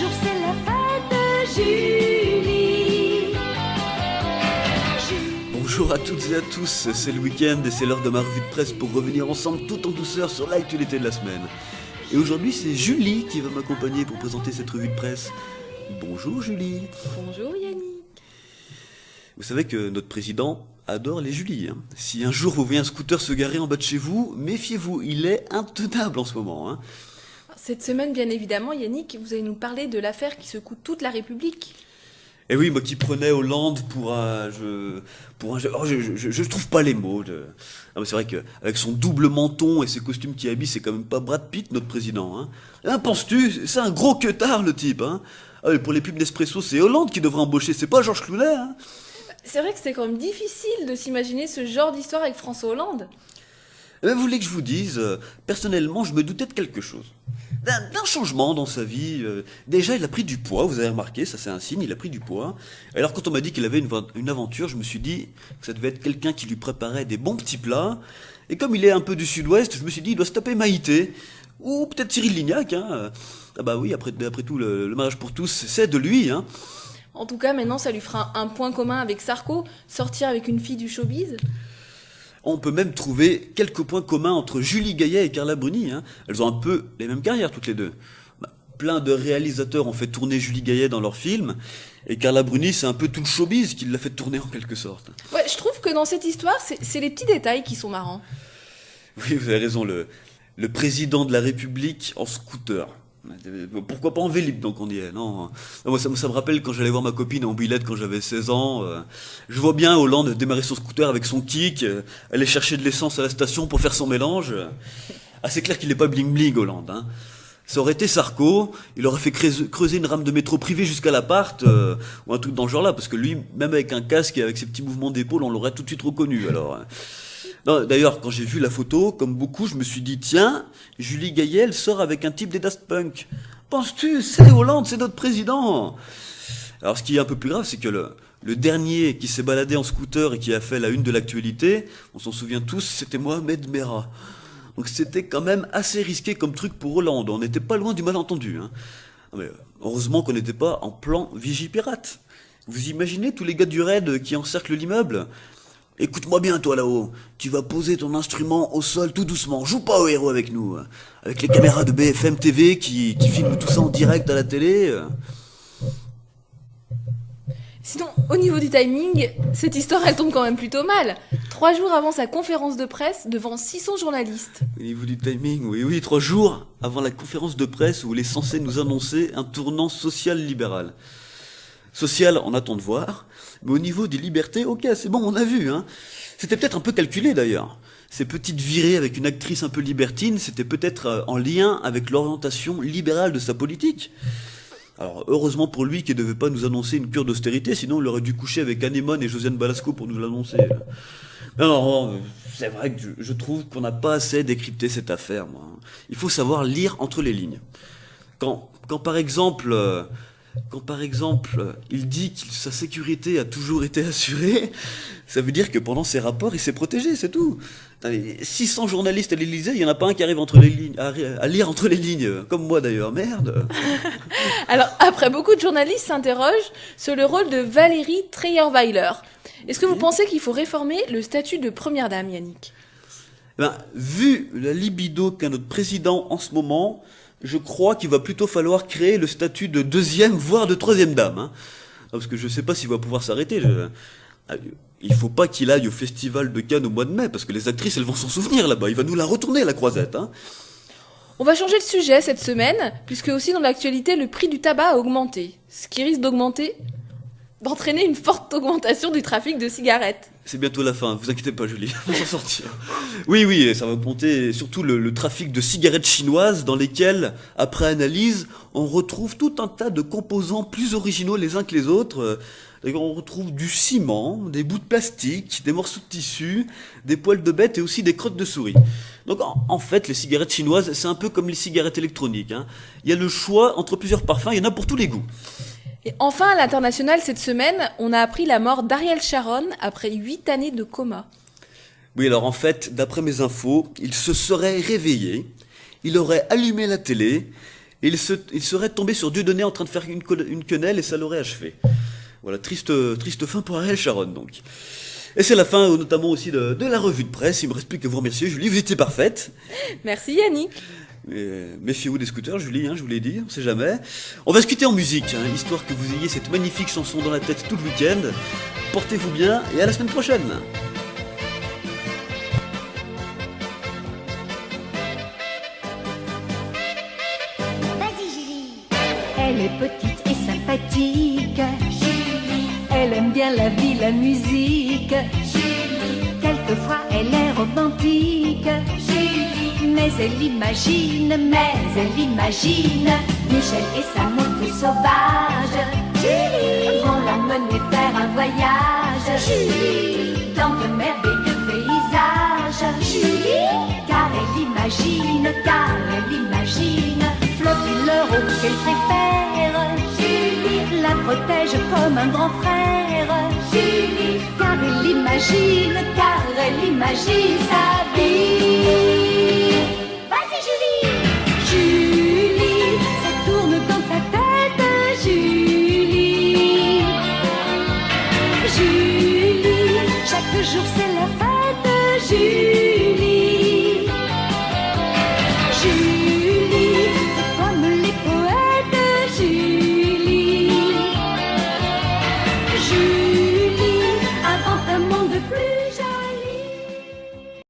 jour c'est la fête de Julie. Bonjour à toutes et à tous, c'est le week-end et c'est l'heure de ma revue de presse pour revenir ensemble tout en douceur sur l'actualité de la semaine. Et aujourd'hui c'est Julie qui va m'accompagner pour présenter cette revue de presse. Bonjour Julie. Bonjour Yannick. Vous savez que notre président adore les Julie. Si un jour vous voyez un scooter se garer en bas de chez vous, méfiez-vous, il est intenable en ce moment. Cette semaine, bien évidemment, Yannick, vous allez nous parler de l'affaire qui secoue toute la République. Et oui, moi qui prenais Hollande pour un jeu... je trouve pas les mots. Ah, mais c'est vrai qu'avec son double menton et ses costumes qu'il habille, c'est quand même pas Brad Pitt, notre président. Penses-tu? C'est un gros queutard, le type. Ah, mais pour les pubs Nespresso, c'est Hollande qui devrait embaucher, c'est pas Georges Clooney. C'est vrai que c'est quand même difficile de s'imaginer ce genre d'histoire avec François Hollande. Vous voulez que je vous dise, personnellement, je me doutais de quelque chose. D'un changement dans sa vie. Déjà, il a pris du poids, vous avez remarqué, ça c'est un signe, il a pris du poids. Alors quand on m'a dit qu'il avait une aventure, je me suis dit que ça devait être quelqu'un qui lui préparait des bons petits plats. Et comme il est un peu du sud-ouest, je me suis dit, il doit se taper Maïté. Ou peut-être Cyril Lignac. Ah bah oui, après tout, le mariage pour tous, c'est de lui. En tout cas, maintenant, ça lui fera un point commun avec Sarko, sortir avec une fille du showbiz. On peut même trouver quelques points communs entre Julie Gaillet et Carla Bruni. Elles ont un peu les mêmes carrières toutes les deux. Plein de réalisateurs ont fait tourner Julie Gaillet dans leurs films. Et Carla Bruni, c'est un peu tout le showbiz qui l'a fait tourner en quelque sorte. Ouais, je trouve que dans cette histoire, c'est les petits détails qui sont marrants. Oui, vous avez raison, le président de la République en scooter. Pourquoi pas en Vélib, donc on y est, non. Moi, ça me rappelle quand j'allais voir ma copine en billette quand j'avais 16 ans. Je vois bien Hollande démarrer son scooter avec son kick, aller chercher de l'essence à la station pour faire son mélange. Ah, c'est clair qu'il n'est pas bling-bling, Hollande. Ça aurait été Sarko, il aurait fait creuser une rame de métro privée jusqu'à l'appart, ou un truc dans ce genre-là, parce que lui, même avec un casque et avec ses petits mouvements d'épaule, on l'aurait tout de suite reconnu, alors. Non, d'ailleurs, quand j'ai vu la photo, comme beaucoup, je me suis dit, tiens, Julie Gaillet, elle sort avec un type des Daft Punk. Penses-tu, c'est Hollande, c'est notre président. Alors, ce qui est un peu plus grave, c'est que le dernier qui s'est baladé en scooter et qui a fait la une de l'actualité, on s'en souvient tous, c'était Mohamed Merah. Donc c'était quand même assez risqué comme truc pour Hollande, on n'était pas loin du malentendu. Mais heureusement qu'on n'était pas en plan Vigipirate. Vous imaginez tous les gars du raid qui encerclent l'immeuble ? Écoute-moi bien, toi là-haut, tu vas poser ton instrument au sol tout doucement, joue pas au héros avec nous, avec les caméras de BFM TV qui filment tout ça en direct à la télé. Sinon, au niveau du timing, cette histoire, elle tombe quand même plutôt mal. 3 jours avant sa conférence de presse, devant 600 journalistes. Au niveau du timing, oui, 3 jours avant la conférence de presse où il est censé nous annoncer un tournant social-libéral. Social, on attend de voir, mais au niveau des libertés, ok, c'est bon, on a vu. C'était peut-être un peu calculé d'ailleurs. Ces petites virées avec une actrice un peu libertine, c'était peut-être en lien avec l'orientation libérale de sa politique. Alors, heureusement pour lui qu'il ne devait pas nous annoncer une cure d'austérité, sinon il aurait dû coucher avec Anémone et Josiane Balasco pour nous l'annoncer. Non, c'est vrai que je trouve qu'on n'a pas assez décrypté cette affaire, moi. Il faut savoir lire entre les lignes. Quand par exemple, il dit que sa sécurité a toujours été assurée, ça veut dire que pendant ses rapports, il s'est protégé, c'est tout. 600 journalistes à l'Élysée, il n'y en a pas un qui arrive entre les lignes, à lire entre les lignes, comme moi d'ailleurs, merde. Alors, après, beaucoup de journalistes s'interrogent sur le rôle de Valérie Trierweiler. Est-ce que vous pensez qu'il faut réformer le statut de première dame, Yannick ? Vu la libido qu'a notre président en ce moment, je crois qu'il va plutôt falloir créer le statut de deuxième, voire de troisième dame. Parce que je ne sais pas s'il va pouvoir s'arrêter. Il ne faut pas qu'il aille au festival de Cannes au mois de mai, parce que les actrices, elles vont s'en souvenir là-bas. Il va nous la retourner, la croisette. On va changer de sujet cette semaine, puisque aussi dans l'actualité, le prix du tabac a augmenté. Ce qui risque d'entraîner une forte augmentation du trafic de cigarettes. C'est bientôt la fin, vous inquiétez pas Julie, on va s'en sortir. Oui, ça va augmenter surtout le trafic de cigarettes chinoises dans lesquelles, après analyse, on retrouve tout un tas de composants plus originaux les uns que les autres. D'ailleurs, on retrouve du ciment, des bouts de plastique, des morceaux de tissu, des poils de bête et aussi des crottes de souris. Donc en fait, les cigarettes chinoises, c'est un peu comme les cigarettes électroniques. Il y a le choix entre plusieurs parfums, il y en a pour tous les goûts. Et enfin, à l'international, cette semaine, on a appris la mort d'Ariel Sharon après 8 années de coma. Oui, alors en fait, d'après mes infos, il se serait réveillé, il aurait allumé la télé, et il serait tombé sur Dieudonné en train de faire une quenelle et ça l'aurait achevé. Voilà, triste fin pour Ariel Sharon, donc. Et c'est la fin, notamment aussi de la revue de presse. Il me reste plus qu'à vous remercier, Julie, vous étiez parfaite. Merci Yannick. Méfiez-vous des scooters, Julie, je vous l'ai dit, on sait jamais. On va se quitter en musique, histoire que vous ayez cette magnifique chanson dans la tête tout le week-end. Portez-vous bien et à la semaine prochaine. Vas-y, Julie. Elle est petite et sympathique. Julie. Elle aime bien la vie, la musique. Julie. Quelquefois elle est romantique. Julie. Mais elle imagine Michel et sa moto sauvage. Julie. Vont la mener faire un voyage. Julie. Dans de merveilleux paysages. Julie. Car elle imagine Fluffy l'euro qu'elle préfère. Julie la protège comme un grand frère. Julie, car elle imagine sa vie. Vas-y, Julie. Julie, ça tourne dans ta tête, Julie. Julie, chaque jour c'est